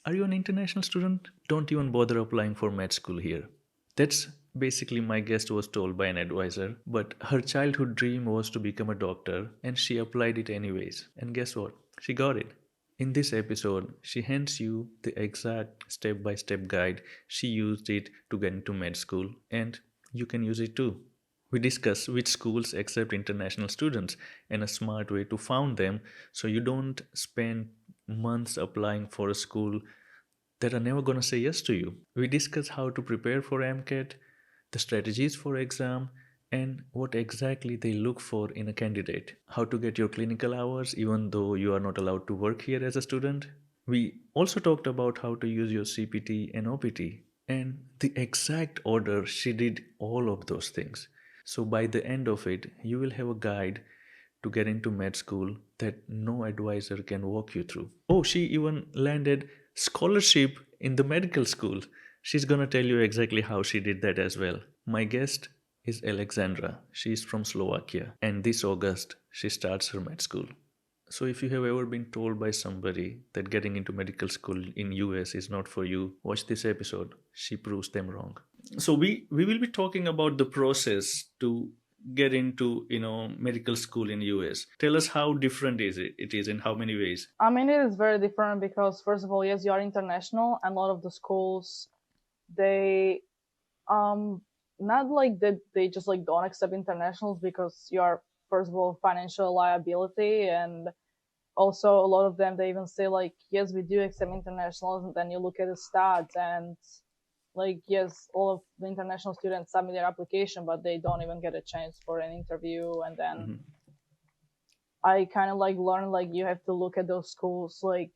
Are you an international student? Don't even bother applying for med school here. That's basically my guest was told by an advisor, but her childhood dream was to become a doctor and she applied it anyways. And guess what? She got it. In this episode, she hands you the exact step by step guide she used it to get into med school, and you can use it too. We discuss which schools accept international students and a smart way to found them so you don't spend months applying for a school that are never going to say yes to you. We discuss how to prepare for MCAT, the strategies for exam, and what exactly they look for in a candidate, how to get your clinical hours even though you are not allowed to work here as a student. We also talked about how to use your CPT and OPT and the exact order she did all of those things. So by the end of it, you will have a guide to get into med school that no advisor can walk you through. Oh, she even landed scholarship in the medical school. She's going to tell you exactly how she did that as well. My guest is Alexandra. She's from Slovakia, and this August she starts her med school. So if you have ever been told by somebody that getting into medical school in US is not for you, watch this episode. She proves them wrong. So we will be talking about the process to get into medical school in US. Tell us how different is it is in how many ways. I mean, it is very different because, first of all, yes, you are international, and a lot of the schools, they, not like that they just like don't accept internationals because you are, first of all, financial liability, and also a lot of them, they even say like, yes, we do accept internationals, and then you look at the stats and like, yes, all of the international students submit their application, but they don't even get a chance for an interview, and then Mhm. I kind of like learned like you have to look at those schools like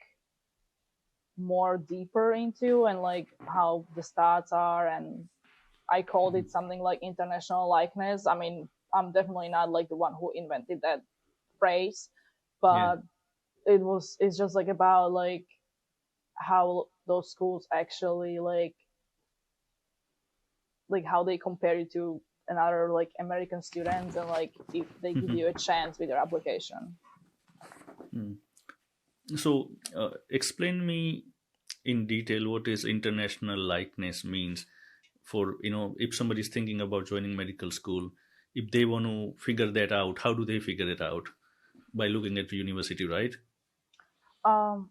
more deeper into and like how the stats are, and I called it something like international likeness. I mean, I'm definitely not like the one who invented that phrase, Yeah. but it's just like about like how those schools actually like how they compare you to another like American students, and like if they give you a chance with your application. Mm. So explain me in detail what is international likeness means for if somebody is thinking about joining medical school, if they want to figure that out, how do they figure it out? By looking at the university, right? Um,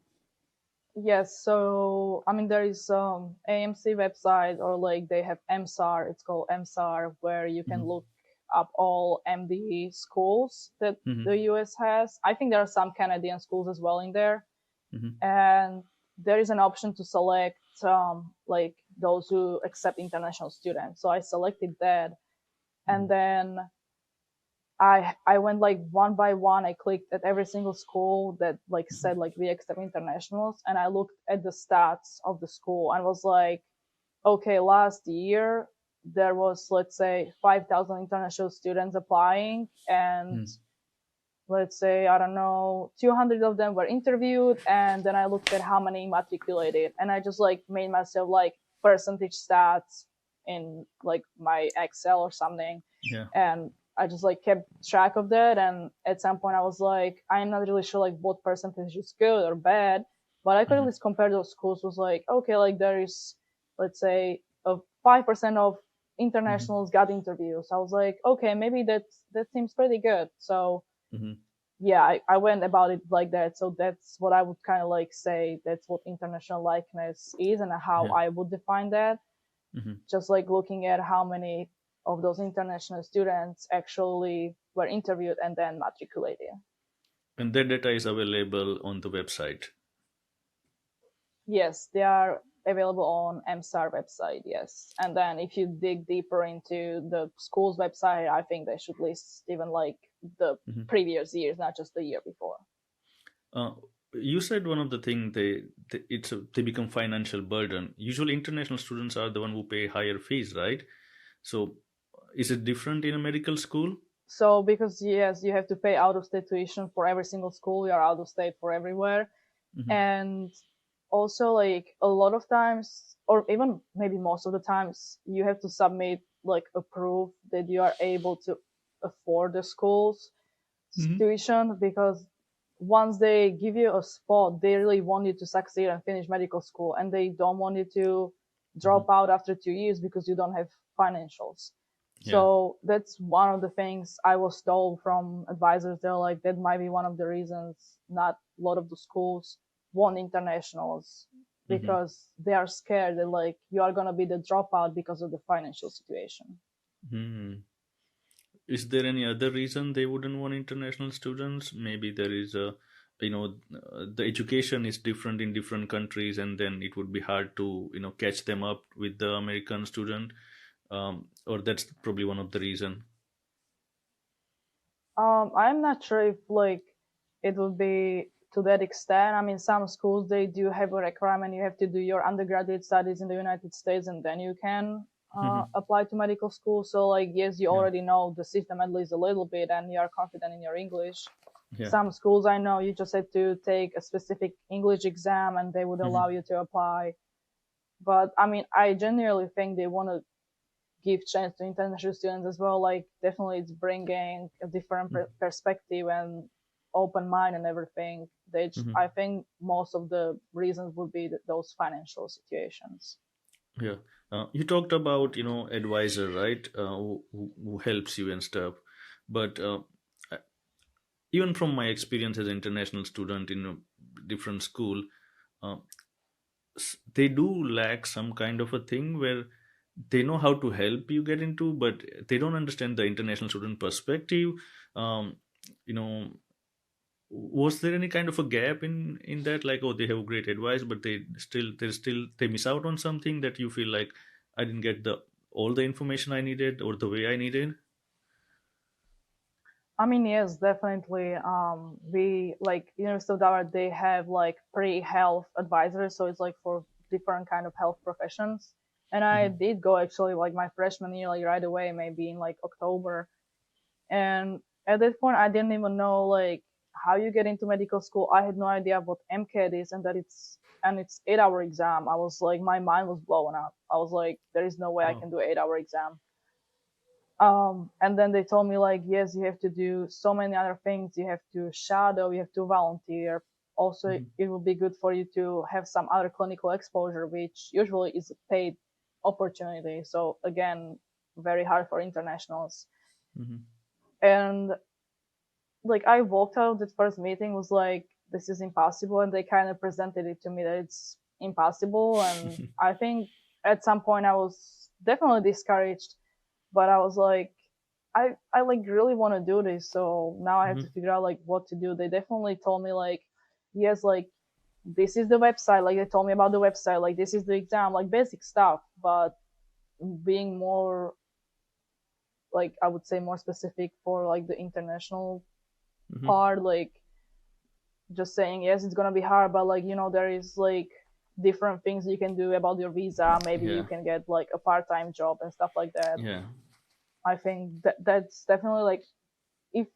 yes, so I mean there is AMC website, or like they have MSAR. It's called MSAR, where you can Mm-hmm. look up all MD schools that Mm-hmm. the US has. I think there are some Canadian schools as well in there, Mm-hmm. and there is an option to select like those who accept international students. So I selected that, and then I went like one by one. I clicked at every single school that like said like we accept internationals, and I looked at the stats of the school and was like, okay, last year there was, let's say, 5,000 international students applying, and Mm-hmm. let's say, I don't know, 200 of them were interviewed, and then I looked at how many matriculated, and I just like made myself like percentage stats in like my Excel or something, Yeah. and I just like kept track of that. And at some point I was like, I'm not really sure like what percentage is good or bad, but I could at Mm-hmm. least compare those schools. Was like, okay, like there is, let's say, a 5% of Mm-hmm. internationals got interviews. I was like, okay, maybe that seems pretty good. So Mm-hmm. yeah, I went about it like that. So that's what I would kind of like say. That's what international likeness is, and how Yeah. I would define that. Mm-hmm. Just like looking at how many of those international students actually were interviewed and then matriculated. And that data is available on the website. Yes, they are available on MSAR website. Yes, and then if you dig deeper into the school's website, I think they should list even like the Mm-hmm. previous years, not just the year before. Uh, you said one of the thing they become financial burden. Usually, international students are the one who pay higher fees, right? So, is it different in a medical school? So because yes, you have to pay out of state tuition for every single school. You are out of state for everywhere, Mm-hmm. and also like a lot of times, or even maybe most of the times, you have to submit like a proof that you are able to afford the school's Mm-hmm. tuition, because once they give you a spot, they really want you to succeed and finish medical school, and they don't want you to Hmm. drop out after 2 years because you don't have financials. Yeah. So that's one of the things I was told from advisors. They're like, that might be one of the reasons not a lot of the schools want internationals, Hmm. because they are scared that like you are gonna be the dropout because of the financial situation. Hmm. Is there any other reason they wouldn't want international students? Maybe there is a, the education is different in different countries, and then it would be hard to, catch them up with the American student. Or that's probably one of the reason. I'm not sure if like it would be to that extent. I mean, some schools they do have a requirement. You have to do your undergraduate studies in the United States, and then you can apply to medical school. So like, yes, you Yeah. already know the system at least a little bit, and you are confident in your English. Yeah. Some schools I know you just have to take a specific English exam, and they would allow Hmm. you to apply. But I mean, I genuinely think they want to give chance to international students as well. Like definitely it's bringing a different perspective and open mind and everything. Hmm. I think most of the reasons would be those financial situations. Yeah. You talked about, advisor, right? Who helps you and stuff. But I- even from my experience as an international student in a different school, uh, they do lack some kind of a thing where they know how to help you get into, but they don't understand the international student perspective. Um, you know, was there any kind of a gap in that? Like, oh, they have great advice, but they miss out on something that you feel like I didn't get the all the information I needed or the way I needed. I mean, yes, definitely. We like University of Delaware. They have like pre-health advisors, so it's like for different kind of health professions. And I Hmm. did go actually like my freshman year, like right away, maybe in like October. And at that point, I didn't even know like how you get into medical school. I had no idea what MCAT is, and that it's 8 hour exam. I was like, my mind was blown up. I was like, there is no way I Oh. can do 8 hour exam. And then they told me like, yes, you have to do so many other things. You have to shadow, you have to volunteer. Also, Hmm. it would be good for you to have some other clinical exposure, which usually is a paid opportunity. So again, very hard for internationals. Hmm. And like I walked out of that first meeting was like, this is impossible, and they kind of presented it to me that it's impossible. And I think at some point I was definitely discouraged, but I was like, I like really want to do this, so now I have to Hmm. figure out like what to do. They definitely told me like, yes, like this is the website, like they told me about the website, like this is the exam, like basic stuff, but being more, like I would say more specific for like the international Hmm. part, like just saying yes, it's gonna be hard, but like there is like different things you can do about your visa. Maybe you Yeah. can get like a part-time job and stuff like that. Yeah. I think that's definitely like, if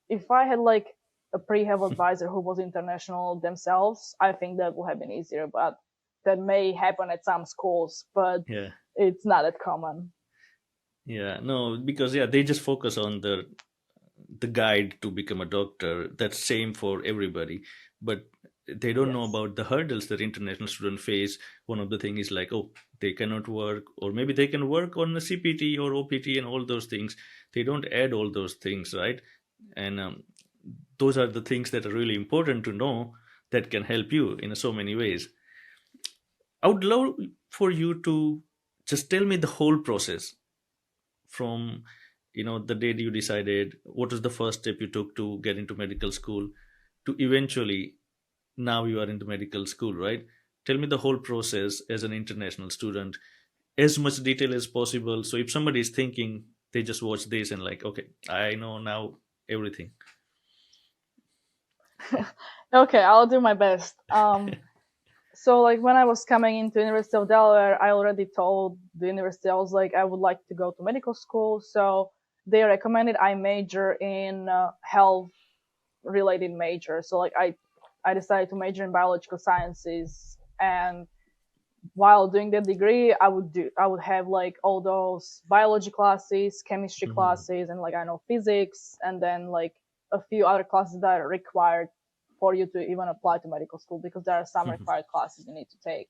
if I had like a pre-health advisor who was international themselves, I think that would have been easier. But that may happen at some schools, but Yeah. it's not that common. Yeah. No, because yeah, they just focus on the guide to become a doctor. That's same for everybody, but they don't know Yes. about the hurdles that international students face. One of the thing is like, oh, they cannot work, or maybe they can work on a CPT or OPT and all those things. They don't add all those things, right? And those are the things that are really important to know, that can help you in so many ways. I would love for you to just tell me the whole process from, the date you decided, what was the first step you took to get into medical school, to eventually now you are into medical school, right? Tell me the whole process as an international student, as much detail as possible, so if somebody is thinking, they just watch this and like, okay, I know now everything. Okay, I'll do my best. So like when I was coming into University of Delaware, I already told the university I was like I would like to go to medical school. So they recommended I major in health related major. So like I decided to major in biological sciences, and while doing the degree, I would have like all those biology classes, chemistry Mhm. classes, and like I know physics, and then like a few other classes that are required for you to even apply to medical school, because there are some required classes you need to take.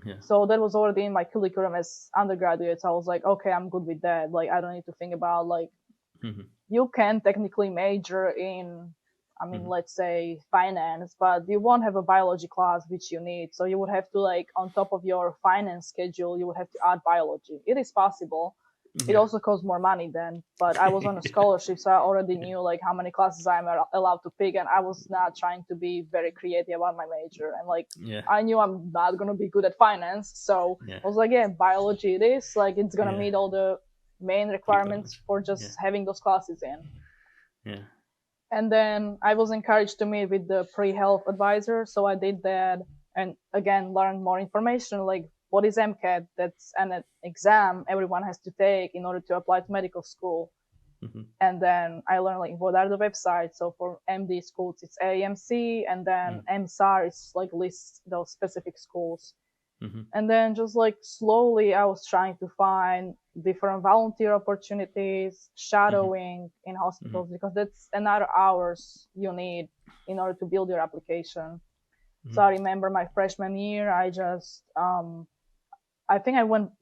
Yeah. So that was already in my curriculum as undergraduate. So I was like, okay, I'm good with that. Like, I don't need to think about like, Mhm. you can technically major in, I mean, Mhm. let's say finance, but you won't have a biology class which you need. So you would have to like, on top of your finance schedule, you would have to add biology. It is possible. It Yeah. also costs more money then, but I was on a scholarship, so I already knew like how many classes I'm allowed to pick, and I was not trying to be very creative about my major. And like, Yeah. I knew I'm not gonna be good at finance, so Yeah. I was like, yeah, biology it is. Like, it's gonna Yeah. meet all the main requirements Requirements. for Yeah. just having those classes in. Yeah. And then I was encouraged to meet with the pre-health advisor, so I did that, and again learned more information, like what is MCAT. That's an exam everyone has to take in order to apply to medical school. Mhm. And then I learned like what are the websites. So for MD schools it's AMC, and then Mhm. MSAR is like lists those specific schools. Mhm. And then just like slowly I was trying to find different volunteer opportunities, Mhm. shadowing in Mhm. hospitals, because that's another hours you need in order to build your application. So Mhm. I remember my freshman year, I just I think I went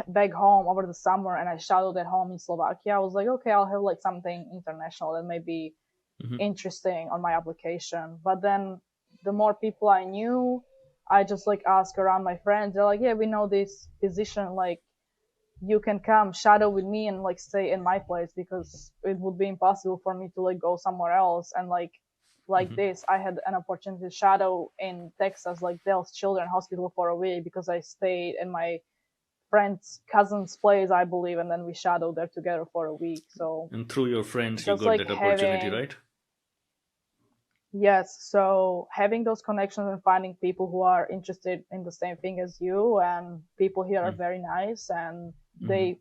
back home over the summer, and I shadowed at home in Slovakia. I was like, okay, I'll have like something international that may be Mhm. interesting on my application. But then the more people I knew, I just like asked around my friends. They're like, yeah, we know this physician. Like, you can come shadow with me and like stay in my place, because it would be impossible for me to like go somewhere else. And like Mhm. this, I had an opportunity to shadow in Texas, like Dell's Children Hospital for a week, because I stayed in my friend's cousin's place, I believe, and then we shadowed there together for a week. So And through your friends, you just got like that opportunity, having, right? yes, so having those connections and finding people who are interested in the same thing as you, and people here are Mm. very nice, and Mhm.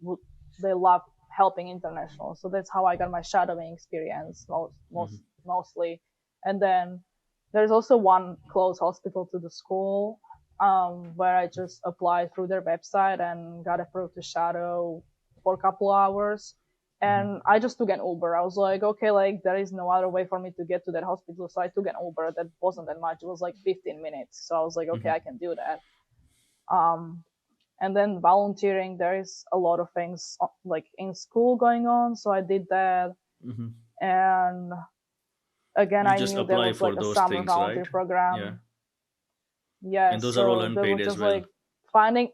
they love helping international. So that's how I got my shadowing experience Mhm. mostly. And then there's also one close hospital to the school, where I just applied through their website and got approved to shadow for a couple hours. Mhm. And I just took an Uber. I was like, okay, like there is no other way for me to get to that hospital, so I took an Uber. That wasn't that much. It was like 15 minutes. So I was like, okay, Mhm. I can do that. Um, and then volunteering, there is a lot of things like in school going on, so I did that. Mhm. And again, You I just knew there apply was for like a those summer things, volunteer right? Yeah. program. And Yes, those are all so there unpaid was as just well. like finding,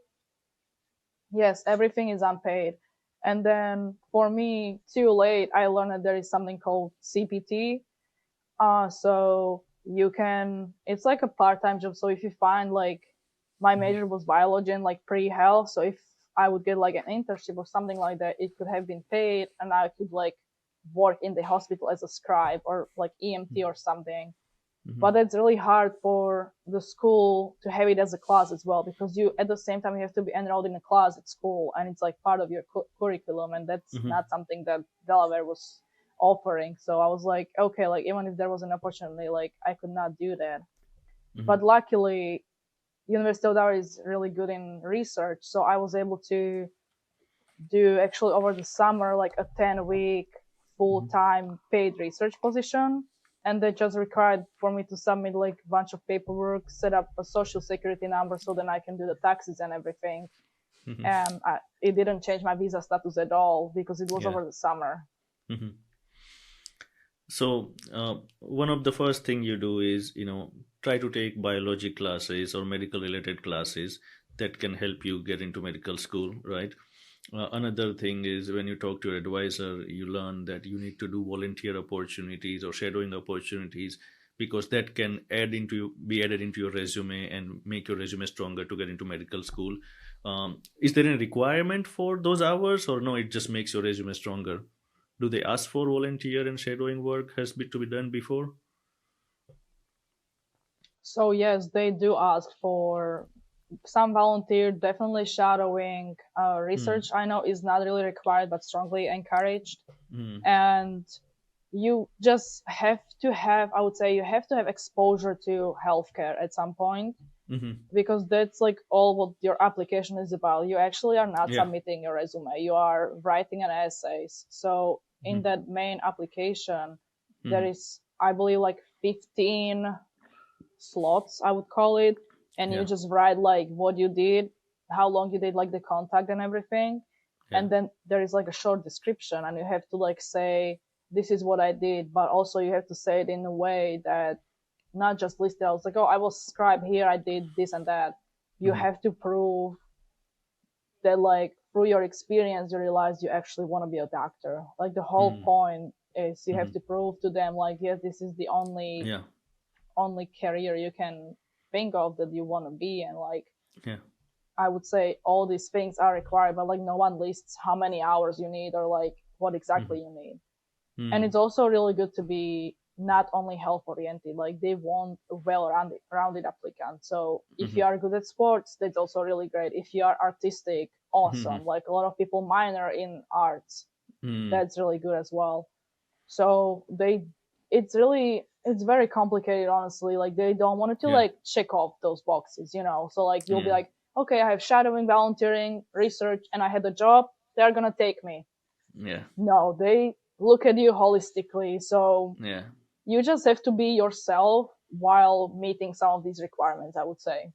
yes, everything is unpaid. And then for me, too late, I learned that there is something called CPT. So you can, it's like a part-time job. So if you find like, my Mhm. major was biology and like pre-health. So if I would get like an internship or something like that, it could have been paid, and I could like work in the hospital as a scribe or like EMT or something. Mhm. But it's really hard for the school to have it as a class as well, because you at the same time you have to be enrolled in a class at school, and it's like part of your curriculum, and that's Mhm. not something that Delaware was offering. So I was like, okay, like even if there was an opportunity, like I could not do that. Mhm. But luckily, University of Delaware is really good in research, so I was able to do actually over the summer like a 10-week Mhm. full-time paid research position. And they just required for me to submit like a bunch of paperwork, set up a social security number so then I can do the taxes and everything. Mhm. And it didn't change my visa status at all because it was Yeah. over the summer. Mhm. So one of the first thing you do is, try to take biology classes or medical related classes that can help you get into medical school, right? Another thing is when you talk to your advisor, you learn that you need to do volunteer opportunities or shadowing opportunities, because that can be added into your resume and make your resume stronger to get into medical school. Is there any requirement for those hours, or no? It just makes your resume stronger. Do they ask for volunteer and shadowing work to be done before? So yes, they do ask for some volunteer, definitely shadowing. Hmm. Research I know is not really required, but strongly encouraged. Hmm. And you just have to have, I would say, you have to have exposure to healthcare at some point, Hmm. because that's like all what your application is about. You actually are not Yeah. submitting your resume, you are writing an essay. So in Hmm. that main application, There Hmm. is, I believe, like 15 slots, I would call it, and you Yeah. just write like what you did, how long you did, like the contact and everything, Yeah. and then there is like a short description, and you have to like say this is what I did, but also you have to say it in a way that not just list it out like, oh, I was scribe here, I did this and that. You Hmm. have to prove that like through your experience you realize you actually want to be a doctor. Like the whole Hmm. point is you have Hmm. to prove to them like, yes, this is the Yeah. only career you can think of that you want to be, and like Yeah. I would say all these things are required, but like no one lists how many hours you need or like what exactly Hmm. you need. And Hmm. it's also really good to be not only health oriented, like they want a well rounded applicant. So if Hmm. you are good at sports, that's also really great. If you are artistic, Hmm. awesome. Like a lot of people minor in arts, Hmm. that's really good as well. So it's very complicated, honestly. Like they don't want to Yeah. like check off those boxes, So like you'll be Yeah. like, okay, I have shadowing, volunteering, research, and I had a job. They're gonna take me. Yeah. No, they look at you holistically. So Yeah. you just have to be yourself while meeting some of these requirements, I would say.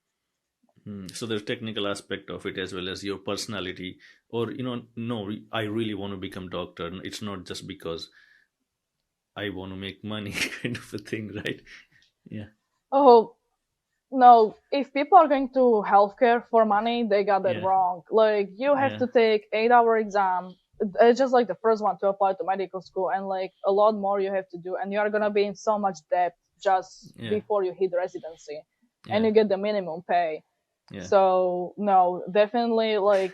So there's technical aspect of it as well as your personality, or no, I really want to become doctor. It's not just because I want to make money, kind of a thing, right? Yeah. Oh, no, if people are going to healthcare for money, they got that Yeah. wrong. Like you have Yeah. to take 8 hour exam. It's just like the first one to apply to medical school, and like a lot more you have to do, and you are gonna be in so much debt just Yeah. before you hit residency, and Yeah. you get the minimum pay. Yeah. So no, definitely like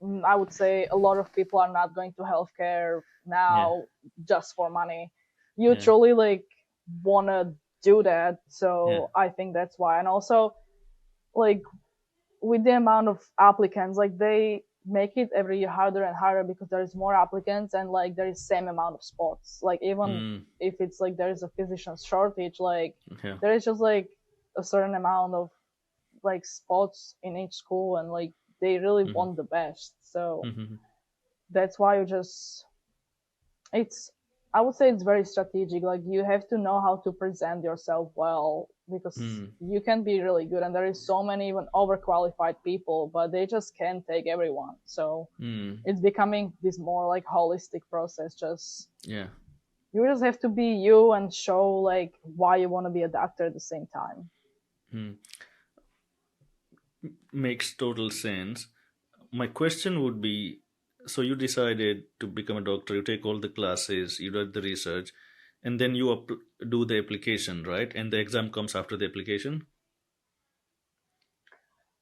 I would say a lot of people are not going to healthcare Yeah. now just for money. You Yeah. truly like wanna do that, Yeah. so I think that's why. And also like with the amount of applicants, like they make it every year harder and harder because there is more applicants and like there is same amount of spots. Like even Mm. if it's like there is a physician shortage, like Yeah. there is just like a certain amount of like spots in each school, and like they really Hmm. want the best. So Hmm. that's why you just it's I would say it's very strategic. Like you have to know how to present yourself well because Mm. you can be really good, and there is so many even overqualified people, but they just can't take everyone. So Mm. it's becoming this more like holistic process. Just Yeah. you just have to be you and show like why you want to be a doctor at the same time. Mm. Makes total sense. My question would be, so you decided to become a doctor, you take all the classes, you do the research, and then you do the application, right? And the exam comes after the application.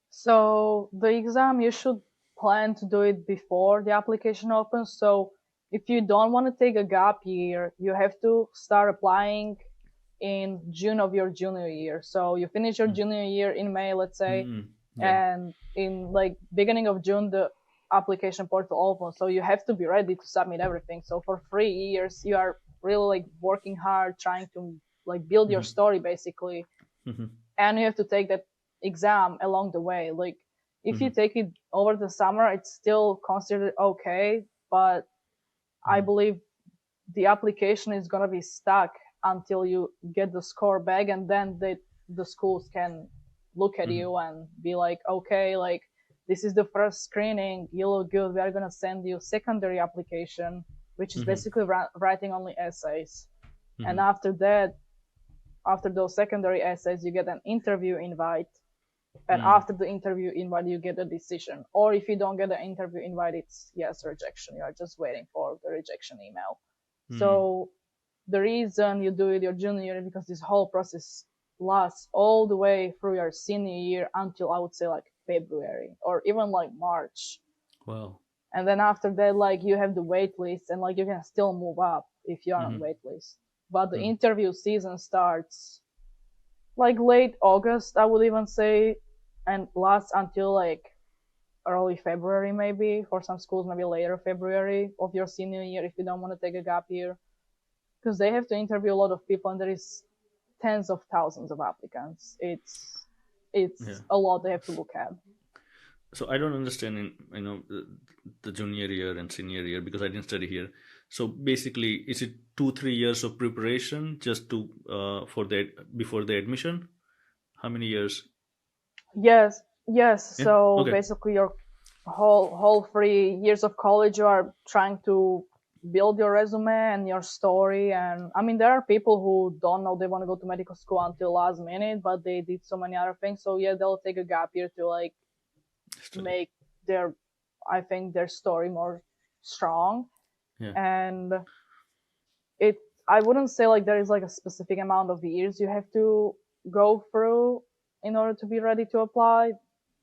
So the exam you should plan to do it before the application opens. So if you don't want to take a gap year, you have to start applying in June of your junior year. So you finish your junior year in May, let's say, Mm. Yeah. and in like beginning of June the application portal opens. So you have to be ready to submit everything. So for 3 years you are really like working hard trying to like build your Hmm. story basically, Hmm. and you have to take that exam along the way. Like if you Hmm. take it over the summer, it's still considered okay, but I Hmm. believe the application is gonna be stuck until you get the score back, and then the schools can look at Hmm. you and be like, okay, like this is the first screening, you look good. We are gonna send you secondary application, which is Hmm. basically writing only essays, and Hmm. after that, after those secondary essays, you get an interview invite, and Hmm. after the interview invite you get a decision, or if you don't get the interview invite, it's yes, rejection. You are just waiting for the rejection email. Hmm. So the reason you do it your junior year is because this whole process lasts all the way through your senior year until I would say like February or even like March. Wow. And then after that, like you have the wait list, and like you can still move up if you're on Hmm. wait list. But the Hmm. interview season starts like late August, I would even say, and lasts until like early February, maybe for some schools, maybe later February of your senior year if you don't want to take a gap year, because they have to interview a lot of people, and there is tens of thousands of applicants. Yeah. It's a lot they have to look at. So I don't understand in the junior year and senior year because I didn't study here. So basically, is it 2 3 years of preparation just to for the before the admission? How many years? Yes, yes. Yeah. So Okay. basically, your whole 3 years of college, you are trying to build your resume and your story. And I mean, there are people who don't know they want to go to medical school until last minute, but they did so many other things. So yeah, they'll take a gap year to like Study. make their, I think, their story more strong. Yeah. And it, I wouldn't say like there is like a specific amount of years you have to go through in order to be ready to apply,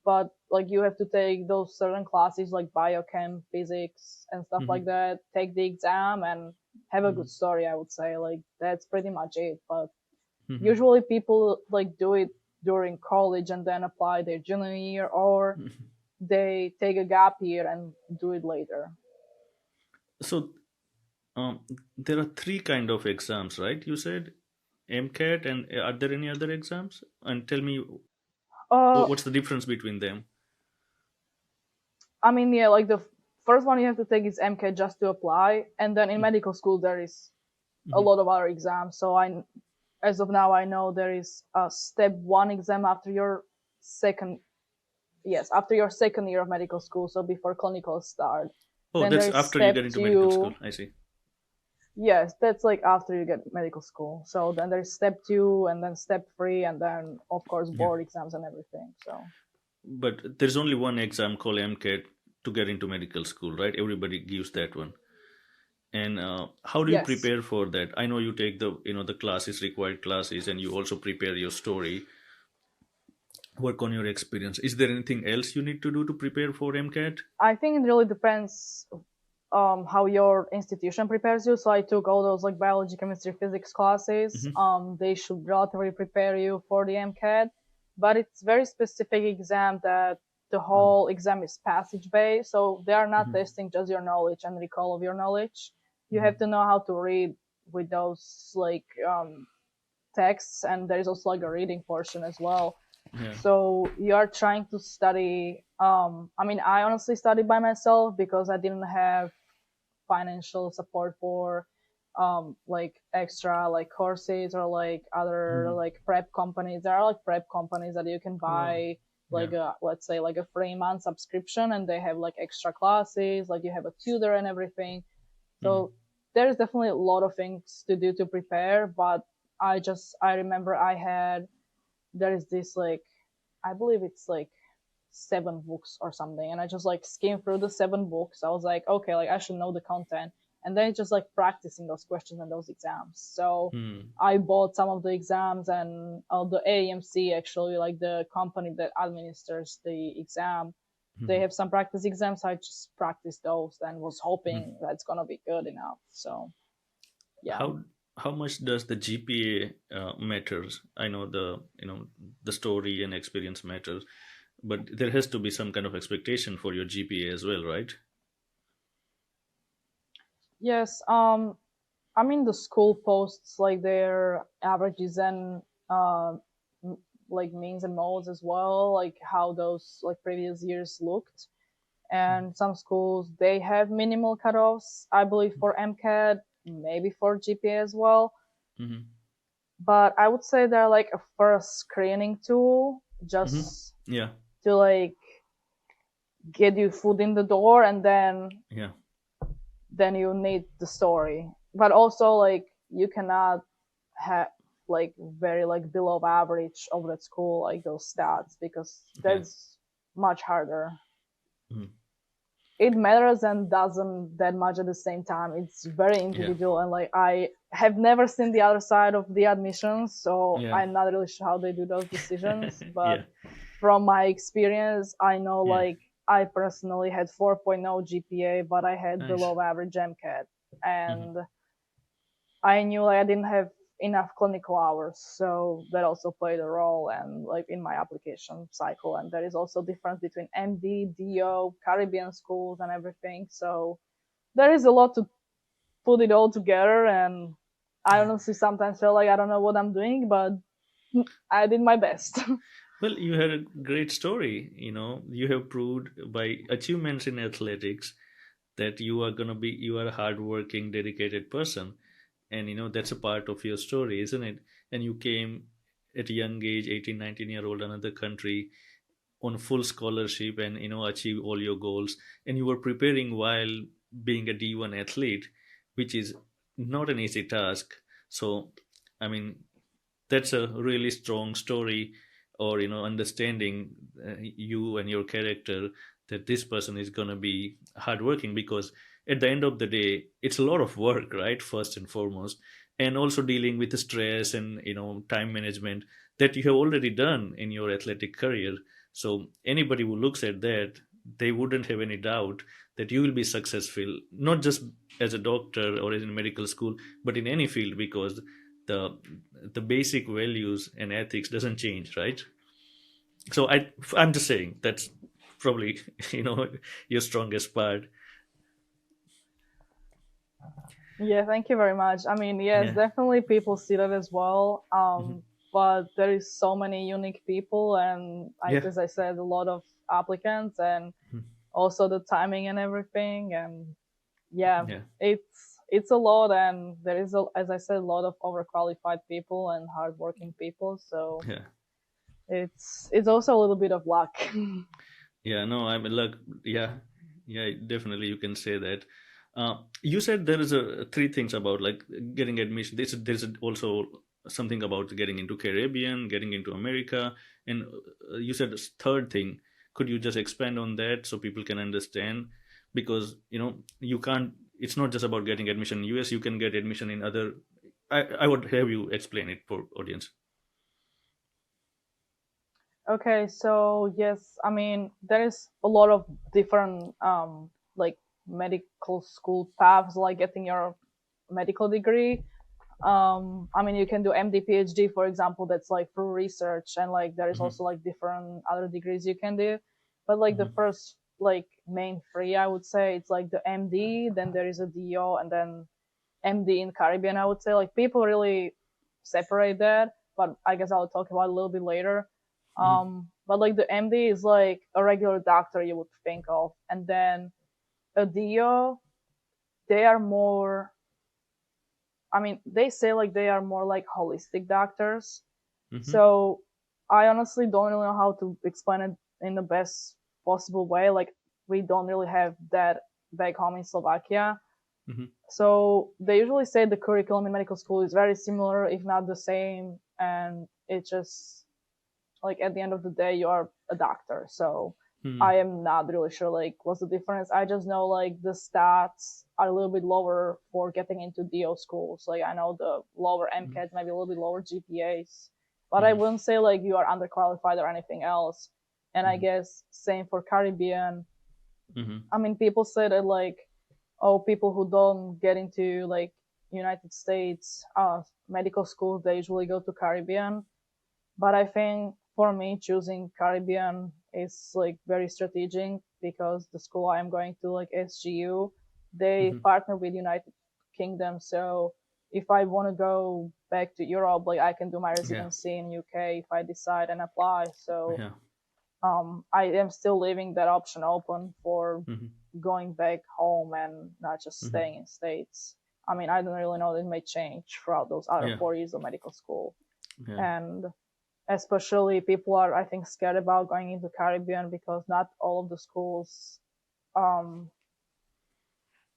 but like you have to take those certain classes like biochem, physics, and stuff like Mm-hmm. that, take the exam and have a Mm-hmm. good story. I would say like that's pretty much it. But Mm-hmm. usually people like do it during college and then apply their junior year, or they take a gap year and do it later. So um, there are three kind of exams, right? You said MCAT, and are there any other exams? And tell me Uh, what's the difference between them? I mean, yeah, like the first one you have to take is MCAT just to apply, and then in medical school there is a Mm-hmm. lot of other exams. So as of now, I know there is a step one exam after your second, yes, after your second year of medical school, so before clinical start. Oh, Then there that's is after you step get into medical school. two. I see. Yes, that's like after you get medical school. So then there's step two, and then step three, and then of course Yeah. board exams and everything. So But there's only one exam called MCAT to get into medical school, right? Everybody gives that one. And how do you yes, prepare for that? I know you take the the classes, required classes, and you also prepare your story, work on your experience. Is there anything else you need to do to prepare for MCAT? I think it really depends how your institution prepares you. So I took all those like biology, chemistry, physics classes. Mm-hmm. They should relatively prepare you for the MCAT, but it's very specific exam that the whole exam is passage based. So they are not Mm-hmm. testing just your knowledge and recall of your knowledge. You Mm-hmm. have to know how to read with those like texts, and there is also like a reading portion as well. Yeah. So you are trying to study. I mean, I honestly studied by myself because I didn't have financial support for like extra like courses or like other Mm-hmm. like prep companies. There are like prep companies that you can Wow. buy Yeah. like a, let's say like a 3 month subscription, and they have like extra classes, like you have a tutor and everything. Mm-hmm. So there's definitely a lot of things to do to prepare. But I remember I had, there is this like, I believe it's like 7 books or something, and I just like skimmed through the 7 books. I was like, okay, like I should know the content, and then just like practicing those questions and those exams. So Mm-hmm. I bought some of the exams, and the AMC, actually like the company that administers the exam, they Mm-hmm. have some practice exams. I just practiced those and was hoping that's gonna be good enough. So yeah. How much does the GPA matters? I know the story and experience matters, but there has to be some kind of expectation for your GPA as well, right? Yes, I mean, the school posts like their averages and like means and modes as well, like how those like previous years looked. And some schools they have minimal cutoffs, I believe, for MCAT, maybe for GPA as well. Mm-hmm. But I would say they're like a first screening tool, Mm-hmm. just Yeah. to like get you foot in the door, and Yeah. then you need the story. But also like you cannot have like very like below average of that school like those stats, because Yeah. that's much harder. Mhm. It matters and doesn't that much at the same time. It's very Yeah. individual, and like I have never seen the other side of the admissions, so Yeah. I'm not really sure how they do those decisions. Yeah. But from my experience, I know Yeah. like I personally had 4.0 GPA, but I had Nice. below average MCAT, Hmm. and I knew like I didn't have enough clinical hours, so that also played a role and like in my application cycle. And there is also difference between MD, DO, Caribbean schools, and everything. So there is a lot to put it all together. And I Yeah. honestly sometimes feel like I don't know what I'm doing, but I did my best. Well, you had a great story. You have proved by achievements in athletics that you are a hardworking, dedicated person, and that's a part of your story, isn't it? And you came at a young age, 18, 19-year old, another country on full scholarship, and achieve all your goals, and you were preparing while being a D1 athlete, which is not an easy task. So I mean, that's a really strong story, or understanding you and your character, that this person is going to be hardworking, because at the end of the day it's a lot of work, right? First and foremost, and also dealing with the stress and time management that you have already done in your athletic career. So anybody who looks at that, they wouldn't have any doubt that you will be successful, not just as a doctor or in medical school, but in any field, because the the basic values and ethics doesn't change, right? So I'm just saying that's probably you know your strongest part. Yeah, thank you very much. I mean, yes, Yeah. definitely people see that as well. Hmm. But there is so many unique people, and Yeah. as I said, a lot of applicants, and Mhm. also the timing and everything. And yeah, Yeah. it's a lot, and there is, as I said, a lot of overqualified people and hardworking people. So Yeah. it's also a little bit of luck. Yeah, no, I mean, look, yeah, yeah, definitely you can say that. You said there is a three things about like getting admission. There's also something about getting into Caribbean, getting into America, and you said this third thing. Could you just expand on that so people can understand? Because you can't. It's not just about getting admission in US. You can get admission in other. I would have you explain it for audience. Okay, so yes, I mean there is a lot of different like medical school paths, like getting your medical degree. I mean you can do MD, PhD, for example, that's like through research, and like there is Hmm. also like different other degrees you can do. But like the Hmm. first like main three, I would say it's like the MD, then there is a DO, and then MD in Caribbean. I would say like people really separate that, but I guess I'll talk about it a little bit later. Hmm. But like the MD is like a regular doctor you would think of, and then a DO, they are more. I mean, they say like they are more like holistic doctors. Hmm. So I honestly don't really know how to explain it in the best possible way. Like we don't really have that back home in Slovakia. Hmm. So they usually say the curriculum in medical school is very similar, if not the same, and it just like at the end of the day you are a doctor. So Hmm. I am not really sure like what's the difference. I just know like the stats are a little bit lower for getting into DO schools. Like I know the lower MCAT, maybe a little bit lower GPAs, but I Hmm. wouldn't say like you are underqualified or anything else. And I Hmm. guess same for Caribbean. Hmm. I mean, people say that like, oh, people who don't get into like United States medical schools, they usually go to Caribbean. But I think for me, choosing Caribbean is like very strategic because the school I'm going to, like SGU, they Hmm. partner with United Kingdom. So if I want to go back to Europe, like I can do my Yeah. residency in UK if I decide and apply. So Yeah. I am still leaving that option open for Hmm. going back home and not just Hmm. staying in States. I mean, I don't really know. It may change throughout those other Yeah. 4 years of medical school. Yeah. And especially people are, I think, scared about going into Caribbean because not all of the schools, um,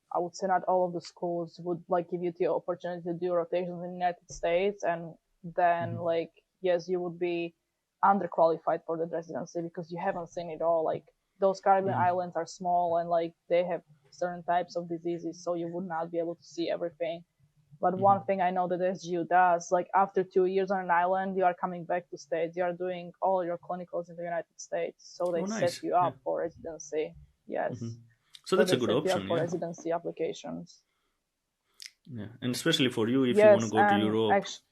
I would say not all of the schools would like give you the opportunity to do rotations in the United States. And then Hmm. like, yes, you would be underqualified for the residency because you haven't seen it all. Like those Caribbean Hmm. islands are small and like they have certain types of diseases, so you would not be able to see everything. But Hmm. one thing I know that SGU does, like after 2 years on an island, you are coming back to States. You are doing all your clinicals in the United States, so they Oh, set nice. you Yeah. up for residency. Hmm. Yes, So so that's they a good set you up option. for Yeah. residency applications. Yeah. And especially for you, if you want to Yes, go to and Europe. actually,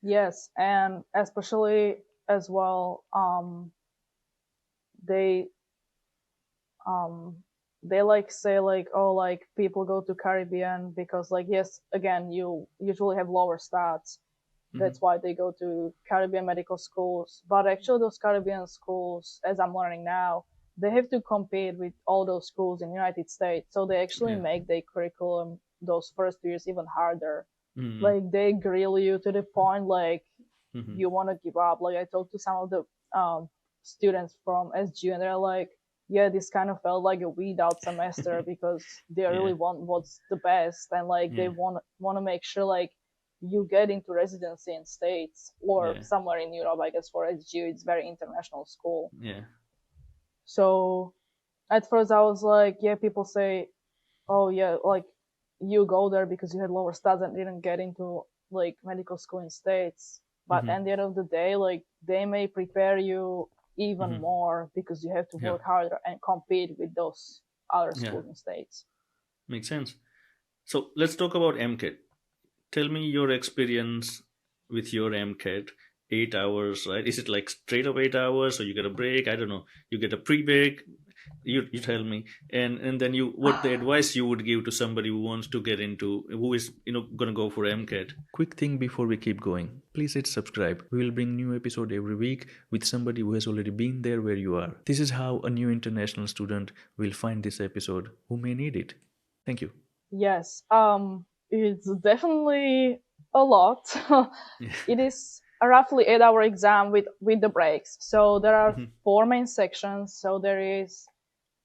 yes, and especially as well, they um they like say like, oh, like people go to Caribbean because like, yes, again, you usually have lower stats. Hmm. That's why they go to Caribbean medical schools. But actually, those Caribbean schools, as I'm learning now, they have to compete with all those schools in the United States. So they actually Yeah. make their curriculum those first 2 years even harder. Mm-hmm. Like they grill you to the point like Mm-hmm. you want to give up. Like I talked to some of the students from SG, and they're like, yeah, this kind of felt like a weed out semester because they Yeah. really want what's the best, and like they Yeah. want to make sure like you get into residency in States or Yeah. somewhere in Europe. I guess for SG, it's very international school. Yeah. So at first I was like, yeah, people say, oh yeah, like you go there because you had lower stats and didn't get into like medical school in States. But Mm-hmm. at the end of the day, like they may prepare you even Mm-hmm. more because you have to Yeah. work harder and compete with those other Yeah. schools in States. Makes sense. So let's talk about MCAT. Tell me your experience with your MCAT. 8 hours, right? Is it like straight up 8 hours, or you get a break? I don't know. You get a pre-break. You tell me, and then you what the advice you would give to somebody who wants to get into, who is gonna go for MCAT. Quick thing before we keep going. Please hit subscribe. We will bring new episode every week with somebody who has already been there where you are. This is how a new international student will find this episode who may need it. Thank you. Yes, it's definitely a lot. Yeah. It is a roughly 8 hour exam with the breaks. So there are Mhm. four main sections. So there is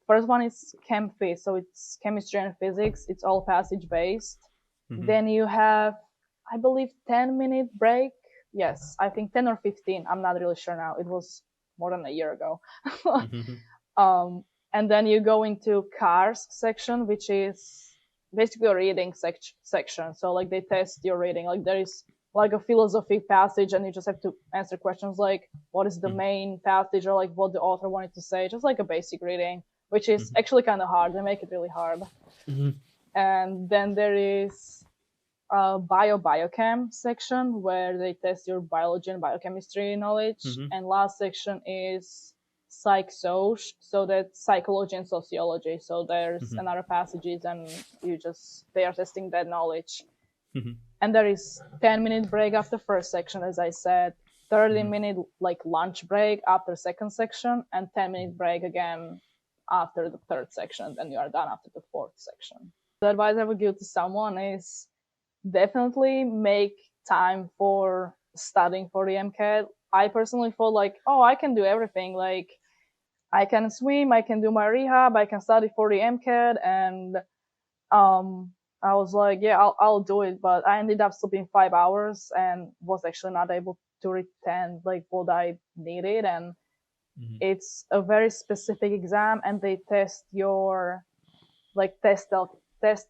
first one is Chem Phys, so it's chemistry and physics. It's all passage based. Mhm. Then you have, I believe, 10-minute break. Yes, I think 10 or 15. I'm not really sure now. It was more than a year ago. Mhm. um, and then you go into cars section, which is basically a reading section. So like they test your reading. Like there is like a philosophy passage, and you just have to answer questions like what is the Mhm. main passage or like what the author wanted to say. Just like a basic reading, which is Mhm. actually kind of hard. They make it really hard. Mhm. And then there is a biochem section where they test your biology and biochemistry knowledge. Mhm. And last section is psych soc, so that's psychology and sociology. So there's Mhm. another passages, and they are testing that knowledge. Mhm. And there is 10-minute break after first section, as I said, 30 Mhm. minute like lunch break after second section, and 10-minute break again after the third section. Then you are done after the fourth section. The advice I would give to someone is definitely make time for studying for the MCAT. I personally felt like, oh, I can do everything. Like I can swim, I can do my rehab, I can study for the MCAT, and um, I was like, yeah, I'll do it. But I ended up sleeping 5 hours and was actually not able to retain like what I needed. And Mhm. it's a very specific exam, and they test your like test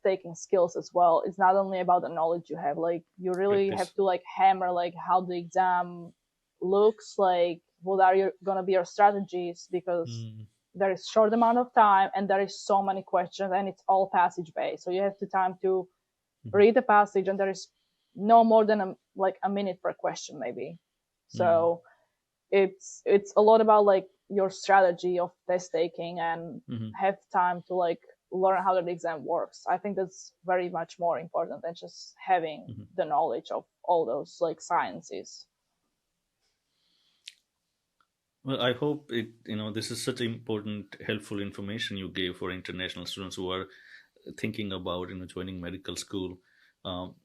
taking skills as well. It's not only about the knowledge you have. Like you really have Practice. to like hammer like how the exam looks like. What are your gonna be your strategies? Because Mm. there is short amount of time and there is so many questions, and it's all passage based. So you have the time to Mhm. read the passage, and there is no more than a minute per question maybe. Mm. So it's a lot about like your strategy of test taking and Mhm. have time to like learn how the exam works. I think that's very much more important than just having Mhm. the knowledge of all those like sciences. Well, I hope this is such important, helpful information you gave for international students who are thinking about, joining medical school. Um,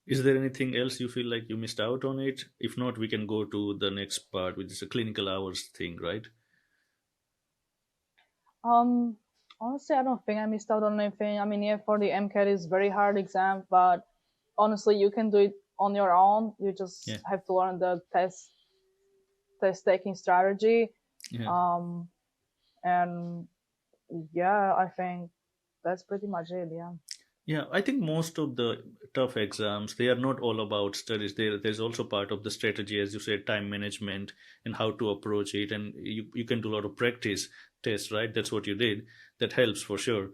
is there anything else you feel like you missed out on it? If not, we can go to the next part, which is a clinical hours thing, right? Um, Honestly, I don't think I missed out on anything. I mean, yeah, for the MCAT is very hard exam, but honestly, you can do it on your own. You just Yeah. have to learn the test taking strategy. Yeah. Um, and yeah, I think that's pretty much it. Yeah. Yeah, I think most of the tough exams, they are not all about studies. There's also part of the strategy, as you said, time management and how to approach it. And you can do a lot of practice tests, right? That's what you did. That helps for sure.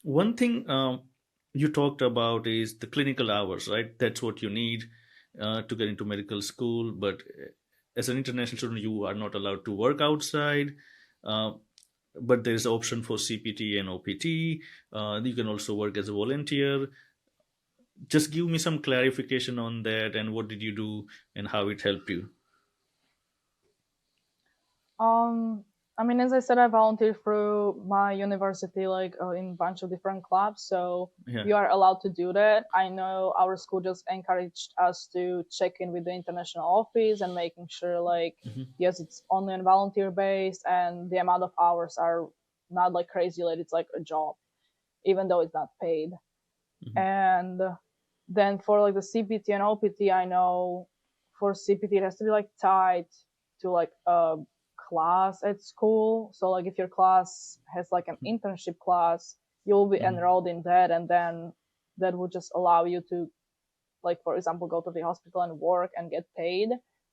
One thing you talked about is the clinical hours, right? That's what you need to get into medical school. But as an international student, you are not allowed to work outside. Uh, but there is option for CPT and OPT. You can also work as a volunteer. Just give me some clarification on that, and what did you do and how it helped you. Um, I mean, as I said, I volunteer through my university, like in a bunch of different clubs. So Yeah. you are allowed to do that. I know our school just encouraged us to check in with the international office and making sure, like, Hmm. yes, it's only on volunteer based and the amount of hours are not like crazy, like it's like a job, even though it's not paid. Hmm. And then for like the CPT and OPT, I know for CPT it has to be like tied to like a class at school. So like if your class has like an internship class, you'll be Hmm. enrolled in that, and then that would just allow you to, like, for example, go to the hospital and work and get paid.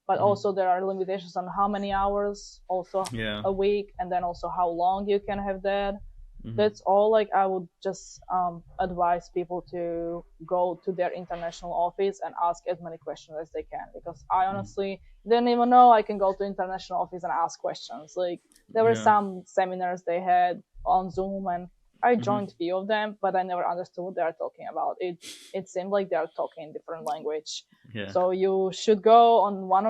But Hmm. also there are limitations on how many hours also Yeah. a week, and then also how long you can have that. Hmm. That's all. Like I would just advise people to go to their international office and ask as many questions as they can, because I honestly didn't even know I can go to international office and ask questions. Like there were Yeah. some seminars they had on Zoom, and I Hmm. joined a few of them, but I never understood what they are talking about. It seemed like they are talking in different language. Yeah. So you should go on one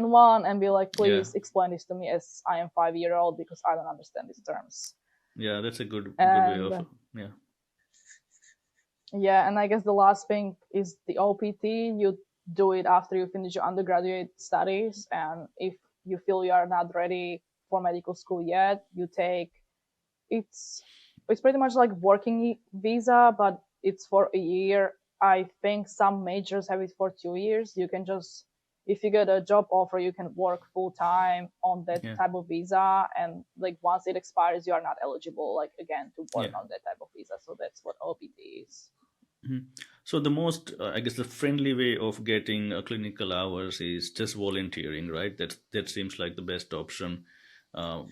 and be like, Yeah. please explain this to me as I am 5 year old because I don't understand these terms. Yeah. That's a good way of. And Yeah. yeah, and I guess the last thing is the OPT. You do it after you finish your undergraduate studies, and if you feel you are not ready for medical school yet, you take it's it's pretty much like working visa, but it's for a year. I think some majors have it for 2 years. You can just, if you get a job offer, you can work full time on that Yeah. type of visa, and like once it expires, you are not eligible like again to work Yeah. on that type of visa. So that's what OPT is. Mhm. So the most, I guess, the friendly way of getting clinical hours is just volunteering, right? That seems like the best option. Uh,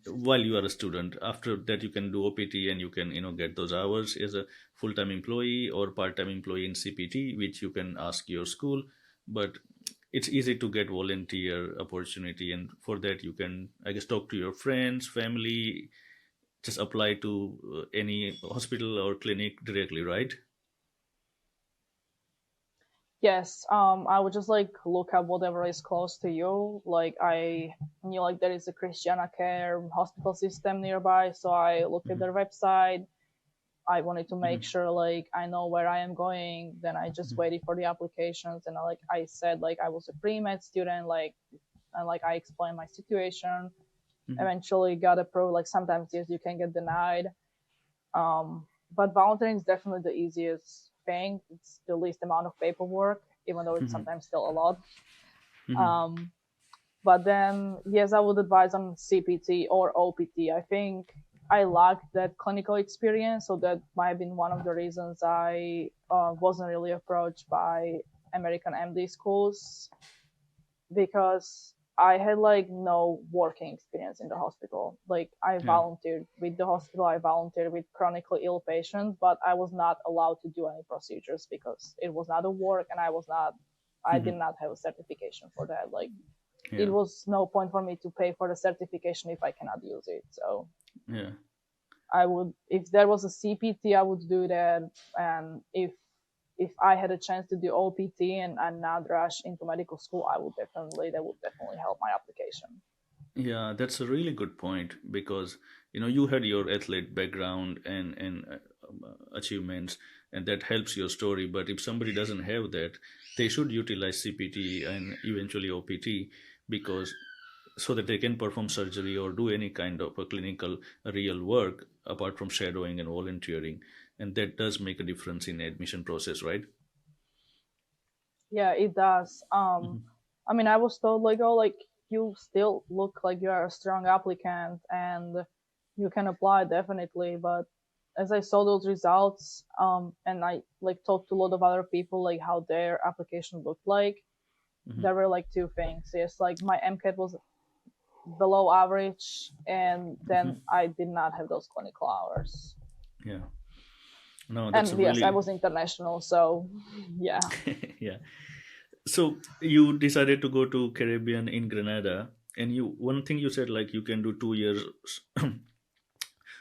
while you are a student, after that you can do OPT and you can get those hours as a full time employee or part time employee in CPT, which you can ask your school. But it's easy to get volunteer opportunity, and for that you can, I guess, talk to your friends, family, just apply to any hospital or clinic directly, right? Yes, I would just like look up whatever is close to you. Like I knew like there is a Christiana Care hospital system nearby, so I looked at their website. I wanted to make Hmm. sure like I know where I am going. Then I just waited for the applications, and like I said, like I was a pre-med student, like, and like I explained my situation. Hmm. Eventually got approved. Like sometimes yes, you can get denied. But volunteering is definitely the easiest thing. It's the least amount of paperwork, even though it's Hmm. sometimes still a lot. Hmm. Um, but then, yes, I would advise on CPT or OPT. I think I lacked that clinical experience, so that might have been one of the reasons I wasn't really approached by American MD schools, because I had like no working experience in the hospital. Like I Yeah. volunteered with the hospital, I volunteered with chronically ill patients, but I was not allowed to do any procedures because it was not a work, and I Hmm. did not have a certification for that. Like it Yeah. was no point for me to pay for the certification if I cannot use it. So Yeah. I would, if there was a CPT, I would do that, and if I had a chance to do OPT and not rush into medical school, I would definitely that would definitely help my application. Yeah, that's a really good point because you had your athlete background and achievements, and that helps your story. But if somebody doesn't have that, they should utilize CPT and eventually OPT because so that they can perform surgery or do any kind of a clinical real work apart from shadowing and volunteering, and that does make a difference in admission process, right? Yeah, it does. Hmm. I mean, I was told like, oh, like you still look like you are a strong applicant and you can apply definitely. But as I saw those results, and I like talked to a lot of other people like how their application looked like, Hmm. there were like two things. Yes, like my MCAT was below average, and then I did not have those clinical hours. Yeah. No, that's a And yes, I really was international, so yeah. yeah. So you decided to go to Caribbean in Grenada, and you one thing you said like you can do 2 years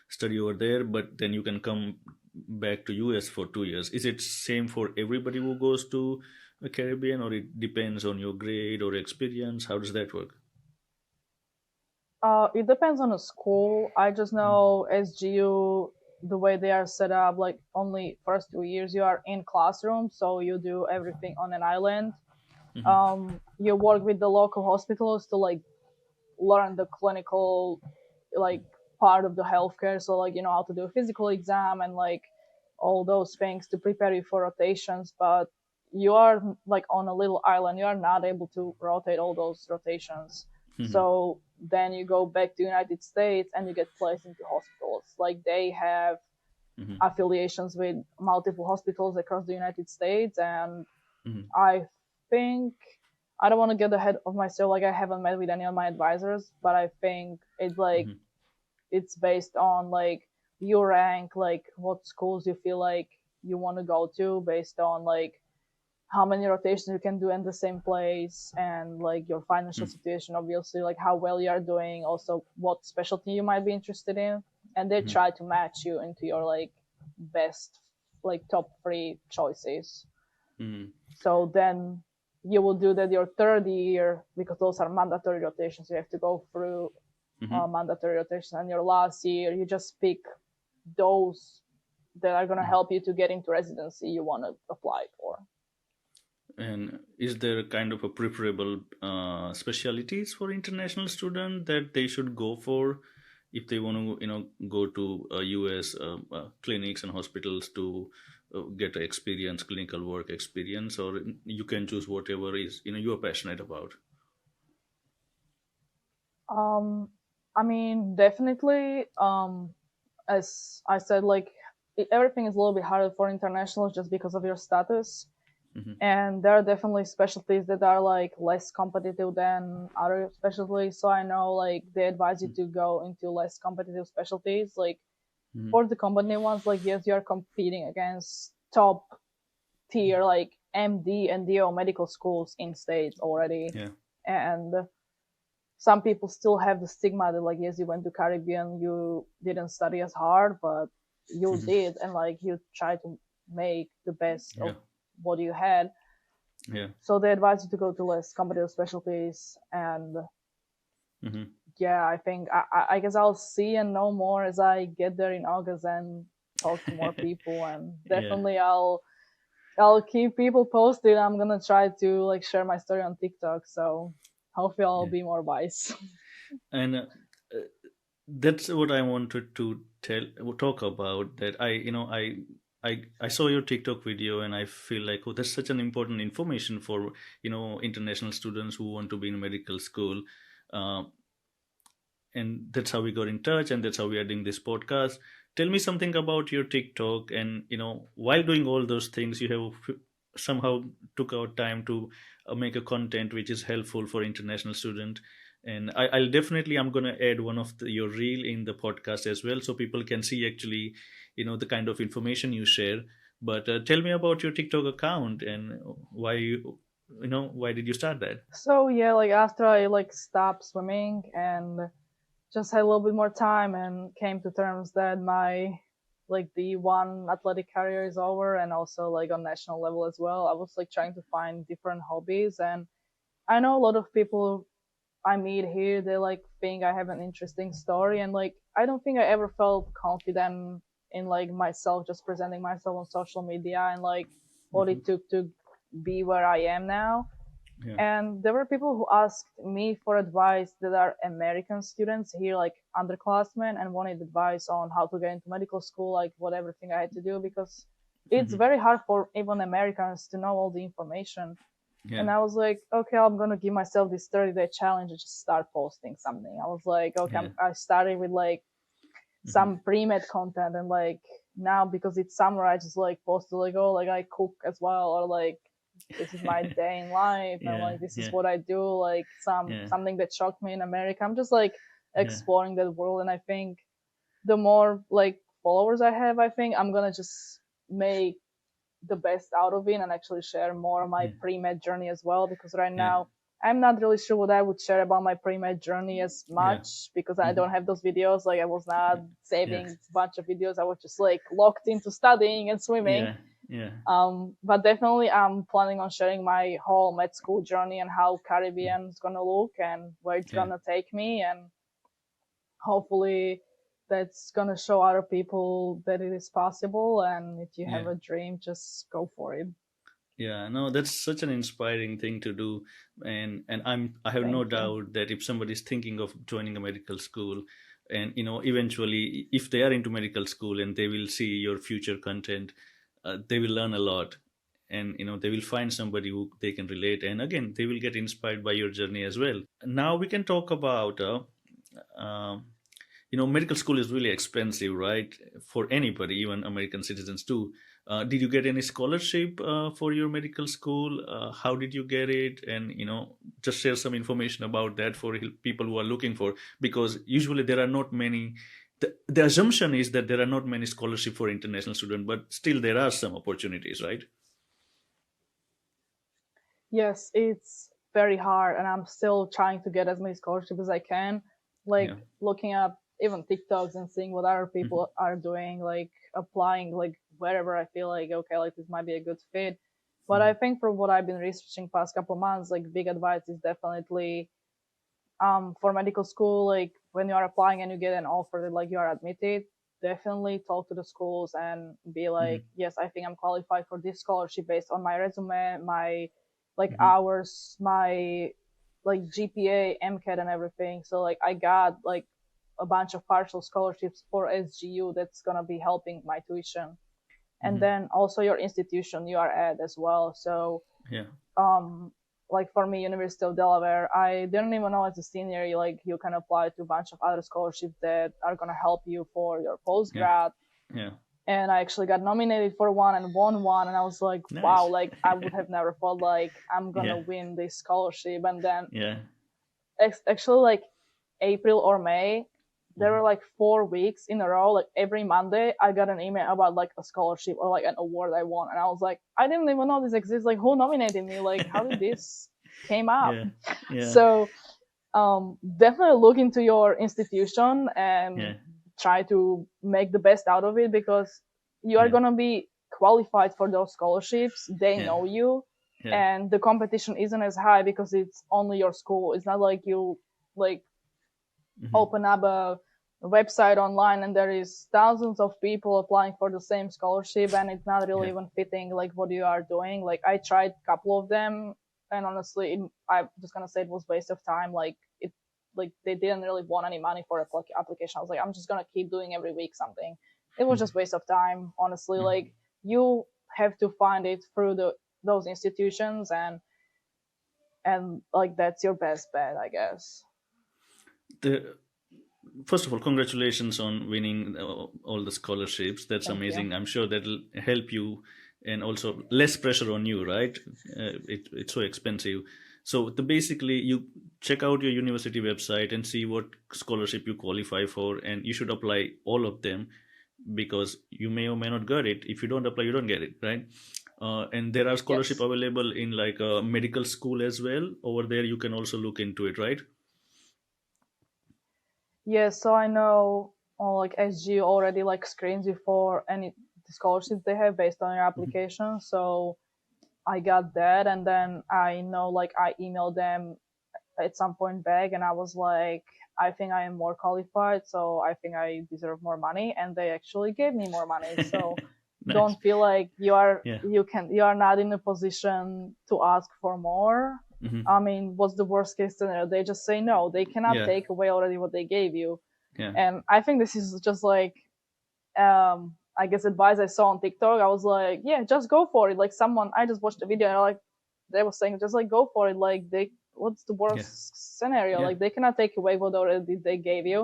study over there, but then you can come back to US for 2 years. Is it same for everybody who goes to the Caribbean, or it depends on your grade or experience? How does that work? It depends on the school. I just know SGU, the way they are set up, like only first 2 years you are in classroom, so you do everything on an island. Mm-hmm. You work with the local hospitals to like learn the clinical like part of the healthcare. So like you know how to do a physical exam and like all those things to prepare you for rotations. But you are like on a little island. You are not able to rotate all those rotations. Mm-hmm. So then you go back to United States and you get placed into hospitals. Like they have Mm-hmm. affiliations with multiple hospitals across the United States, and Mm-hmm. I think I don't want to get ahead of myself. Like I haven't met with any of my advisors, but I think it's like Mm-hmm. it's based on like your rank, like what schools you feel like you want to go to, based on like how many rotations you can do in the same place, and like your financial situation, obviously, like how well you are doing, also what specialty you might be interested in, and they Mm-hmm. try to match you into your like best like top three choices. Mm-hmm. So then you will do that your third year because those are mandatory rotations. You have to go through Mm-hmm. mandatory rotation. And your last year, you just pick those that are going to help you to get into residency you want to apply for. And is there a kind of a preferable specialities for international student that they should go for if they want to, go to US clinics and hospitals to get a experience, clinical work experience, or you can choose whatever is you are passionate about. Um, I mean, definitely, as I said, like everything is a little bit harder for internationals just because of your status. Mm-hmm. And there are definitely specialties that are like less competitive than other specialties. So I know like they advise you to go into less competitive specialties. Like Mm-hmm. for the competitive ones, like yes, you're competing against top tier like MD and DO medical schools in states already. Yeah. And some people still have the stigma that like yes, you went to Caribbean, you didn't study as hard, but you Mm-hmm. did, and like you try to make the best Yeah. of what you had. Yeah. So they advise you to go to less competitive specialties. And Mm-hmm. yeah, I think I guess I'll see and know more as I get there in August and talk to more people. And Yeah. definitely I'll keep people posted. I'm gonna try to like share my story on TikTok. So hopefully I'll Yeah. be more wise. And that's what I wanted to talk about. That I saw your TikTok video and I feel like, oh, that's such an important information for international students who want to be in medical school. Uh, and that's how we got in touch, and that's how we are doing this podcast. Tell me something about your TikTok, and while doing all those things, you have somehow took out time to make a content which is helpful for international student. And I'll definitely, I'm gonna add one of your reel in the podcast as well, so people can see actually, the kind of information you share. But tell me about your TikTok account and why did you start that? So yeah, like after I like stopped swimming and just had a little bit more time and came to terms that my like the one athletic career is over, and also like on national level as well, I was like trying to find different hobbies. And I know a lot of people I meet here, they like think I have an interesting story, and like I don't think I ever felt confident in like myself just presenting myself on social media and like what Hmm. it took to be where I am now. Yeah. And there were people who asked me for advice that are American students here, like underclassmen, and wanted advice on how to get into medical school, like what everything I had to do, because it's Hmm. very hard for even Americans to know all the information. Yeah. And I was like, okay, I'm gonna give myself this 30-day challenge and just start posting something. I was like, okay, Yeah. I started with like Hmm. some pre-med content, and like now because it's summer, I just like posted like, oh, like I cook as well, or like this is my day in life, and Yeah. like this is Yeah. what I do, like Yeah. something that shocked me in America. I'm just like Yeah. exploring that world, and I think the more like followers I have, I think I'm gonna just make the best out of it and actually share more of my Yeah. pre-med journey as well, because right Yeah. now I'm not really sure what I would share about my pre-med journey as Yeah. much because I Hmm. don't have those videos. Like I was not Yeah. saving a bunch of videos. I was just like locked into studying and swimming. Yeah. Yeah. But definitely I'm planning on sharing my whole med school journey and how Yeah. Caribbean is gonna look and where it's Yeah. gonna take me. And hopefully that's gonna show other people that it is possible, and if you have Yeah. a dream, just go for it. Yeah, no, that's such an inspiring thing to do, and I have no Thank you. doubt that if somebody is thinking of joining a medical school, and eventually if they are into medical school and they will see your future content, they will learn a lot, and they will find somebody who they can relate, and again they will get inspired by your journey as well. Now we can talk about um medical school is really expensive, right? For anybody, even American citizens too. Did you get any scholarship for your medical school? How did you get it? And just share some information about that for people who are looking for, because usually there are not many. The assumption is that there are not many scholarship for international students, but still there are some opportunities, right? Yes, it's very hard, and I'm still trying to get as many scholarships as I can. Like Yeah. looking up even TikToks and seeing what other Mhm. people are doing, like applying like wherever I feel like okay, like this might be a good fit. But I Mhm. think from what I've been researching past couple months, like big advice is definitely for medical school, like when you are applying and you get an offer that like you are admitted, definitely talk to the schools and be like, Mhm. yes, I think I'm qualified for this scholarship based on my resume, my like Mhm. hours, my like GPA, MCAT, and everything. So like I got like a bunch of partial scholarships for SGU that's gonna be helping my tuition, and Mhm. then also your institution you are at as well. So Yeah. um like for me, University of Delaware, I didn't even know as a senior you can apply to a bunch of other scholarships that are going to help you for your Yeah. postgrad. Yeah. And I actually got nominated for one and won one, and I was like, wow, Nice. like I would have never thought like I'm gonna Yeah. win this scholarship. And then Yeah. actually like April or May, there were Mhm. like 4 weeks in a row, like every Monday I got an email about like a scholarship or like an award I won, and I was like, I didn't even know this exists. Like who nominated me? Like how did this came up? Yeah. Yeah. So definitely look into your institution Yeah. and try to make the best out of it, because you are Yeah. gonna be qualified for those scholarships. They Yeah. know you, Yeah. and the competition isn't as high because it's only your school. It's not like you like Mhm. open up a website online and there is thousands of people applying for the same scholarship, and it's not really Yeah. even fitting like what you are doing. Like I tried a couple of them, and honestly I'm just gonna say it was waste of time. Like it like they didn't really want any money for application. I was like, I'm just gonna keep doing every week something. It was just waste of time, honestly. Mhm. Like you have to find it through those institutions, and like that's your best bet, I guess. The First of all, congratulations on winning all the scholarships. That's Thank you. amazing. I'm sure that'll help you, and also less pressure on you, right? It's so expensive. So basically, you check out your university website and see what scholarship you qualify for, and you should apply all of them, because you may or may not get it. If you don't apply, you don't get it, right? And there are scholarship Yes. available in like a medical school as well. Over there, you can also look into it, right? Yes, so I know like SG already like screens you for any scholarships they have based on your Mhm. application. So I got that, and then I know like I emailed them at some point back, and I was like, I think I am more qualified, so I think I deserve more money, and they actually gave me more money. So Nice. don't feel like Yeah. you are not in a position to ask for more. Hmm. I mean, what's the worst case scenario? They just say no. They cannot Yeah. take away already what they gave you. Yeah. And I think this is just like I guess advice I saw on TikTok. I was like, yeah, just go for it. Like someone I just watched a video and like they were saying just like go for it. Like they what's the Yeah. worst scenario? Yeah. Like they cannot take away what already they gave you.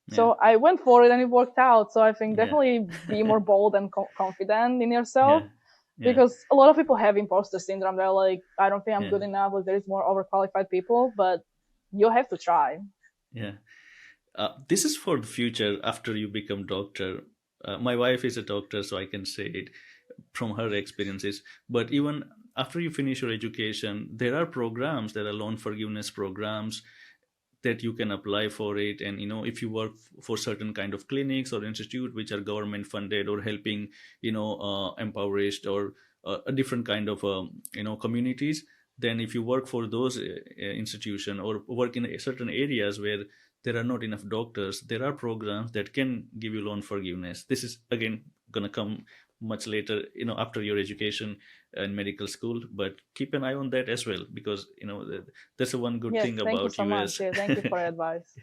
Yeah. So I went for it and it worked out. So I think Yeah. definitely be more bold and confident in yourself, Yeah. Yeah. because a lot of people have imposter syndrome. They're like, I don't think I'm Yeah. good enough. Like there is more overqualified people, but you have to try. Yeah. This is for the future after you become doctor. My wife is a doctor, so I can say it from her experiences. But even after you finish your education, there are programs, there are loan forgiveness programs that you can apply for it. And if you work for certain kind of clinics or institute which are government funded or helping impoverished or a different kind of communities, then if you work for those institution or work in certain areas where there are not enough doctors, there are programs that can give you loan forgiveness. This is again going to come much later, after your education in medical school, but keep an eye on that as well, because that's the one good Yes, thing thank you about so much. us. Yeah, thank you for your advice.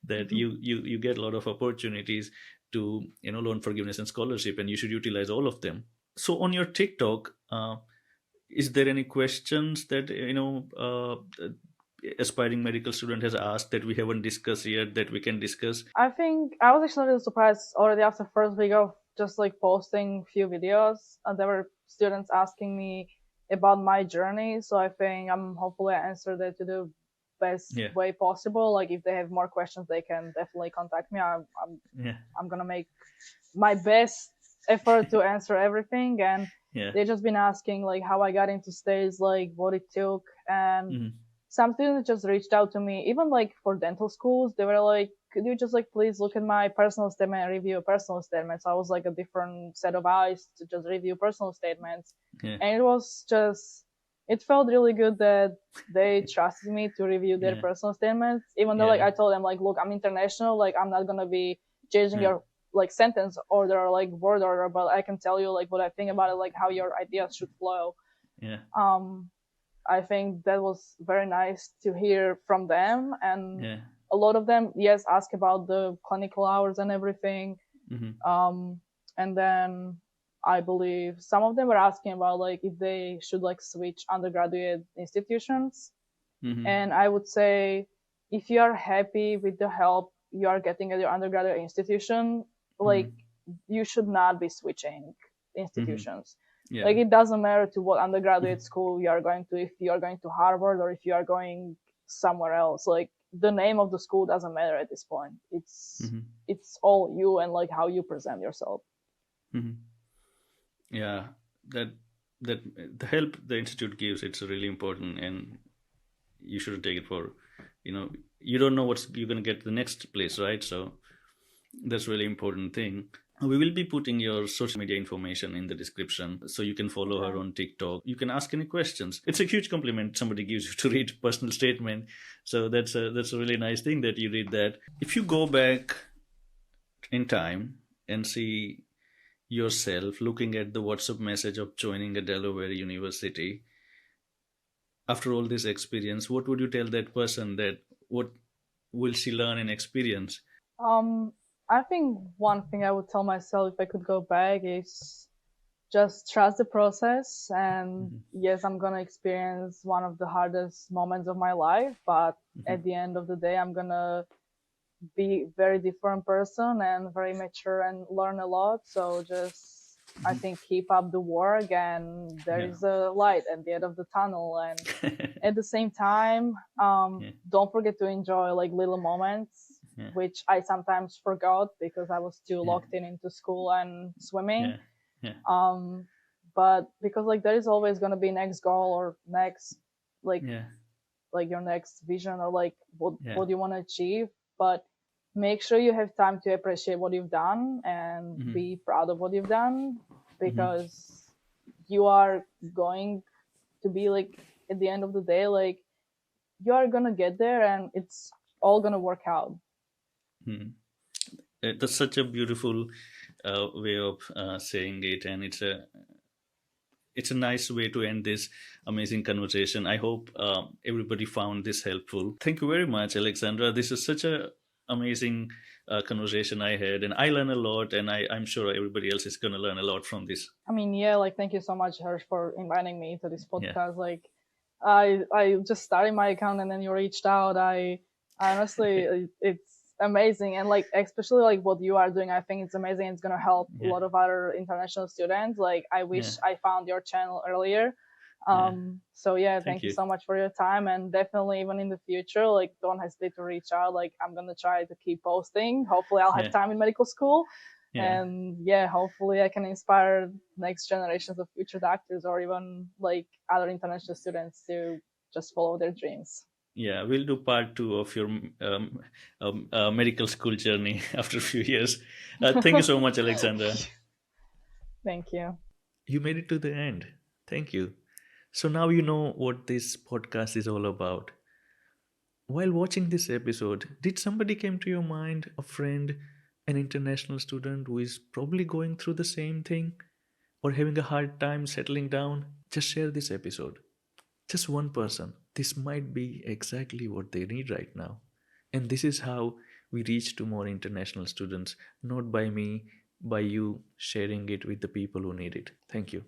That you get a lot of opportunities to loan forgiveness and scholarship, and you should utilize all of them. So on your TikTok, is there any questions that aspiring medical student has asked that we haven't discussed yet that we can discuss? I think I was actually really surprised already after first week of just like posting few videos, and there were students asking me about my journey. So I think I'm hopefully I answered it to the best Yeah, way possible. Like if they have more questions, they can definitely contact me. yeah, I'm gonna make my best effort to answer everything. And yeah. they just been asking like how I got into states, like what it took, and Mm, some students just reached out to me, even like for dental schools. They were like, could you just like please look at my personal statement and review a personal statement? So I was like a different set of eyes to just review personal statements. yeah, And it was just, it felt really good that they trusted me to review their yeah, personal statements, even though like yeah, I told them like, look, I'm international, like I'm not gonna be changing yeah, your like sentence order or like word order, but I can tell you like what I think about it, like how your ideas should flow. yeah, um I think that was very nice to hear from them. And yeah. a lot of them, yes, ask about the clinical hours and everything. Mm-hmm, Um, and then I believe some of them were asking about like if they should like switch undergraduate institutions. mm-hmm, And I would say if you are happy with the help you are getting at your undergraduate institution, mm-hmm, like you should not be switching mm-hmm. institutions. Yeah. Like it doesn't matter to what undergraduate Mm-hmm, school you are going to, if you are going to Harvard or if you are going somewhere else. Like the name of the school doesn't matter at this point. mm-hmm, It's all you and like how you present yourself. mm-hmm. Yeah, that that the help the institute gives, it's really important, and you should take it for, you don't know what's you're going to get the next place, right? So that's really important thing. We will be putting your social media information in the description, so you can follow her Okay. on TikTok. You can ask any questions. It's a huge compliment somebody gives you to read personal statement. So that's a really nice thing that you read that. If you go back in time and see yourself looking at the WhatsApp message of joining a Delaware University, after all this experience, what would you tell that person, that what will she learn and experience? Um, I think one thing I would tell myself if I could go back is just trust the process. And Mhm, yes, I'm gonna experience one of the hardest moments of my life, but mhm, at the end of the day, I'm gonna be very different person and very mature and learn a lot. So just I mhm. think keep up the work, and there Yeah. is a light at the end of the tunnel. And at the same time, Yeah. don't forget to enjoy like little moments, Yeah. which I sometimes forgot because I was too Yeah. locked in into school and swimming. Yeah. Yeah. um but because like there is always going to be next goal or next like Yeah. your next vision or like Yeah. what you want to achieve. But make sure you have time to appreciate what you've done and Mhm, be proud of what you've done, mhm. because you are going to be like at the end of the day, like you are gonna get there and it's all gonna work out. Mhm. That's such a beautiful way of saying it, and it's a nice way to end this amazing conversation. I hope everybody found this helpful. Thank you very much, Alexandra. This is such a amazing conversation I had, and I learned a lot, and I'm sure everybody else is going to learn a lot from this. I mean, yeah, like thank you so much, Hirsch, for inviting me to this Yeah, podcast. Like, I just started my account and then you reached out. I honestly, it's amazing, and like especially like what you are doing, I think it's amazing. It's gonna help a yeah, lot of other international students. Like, I yeah, wish I found your channel earlier. yeah. So yeah, Thank thank you you. so much for your time, and definitely even in the future, like don't hesitate to reach out. Like I'm gonna try to keep posting. Hopefully, I'll have Yeah, time in medical school, yeah. and yeah, hopefully I can inspire next generations of future doctors or even like other international students to just follow their dreams. Yeah, we'll do part two of your medical school journey after a few years. Thank you so much, Alexandra. Thank you. You made it to the end. Thank you. So now you know what this podcast is all about. While watching this episode, did somebody came to your mind, a friend, an international student who is probably going through the same thing or having a hard time settling down? Just share this episode. Just one person. This might be exactly what they need right now. And this is how we reach to more international students, not by me, by you sharing it with the people who need it. Thank you.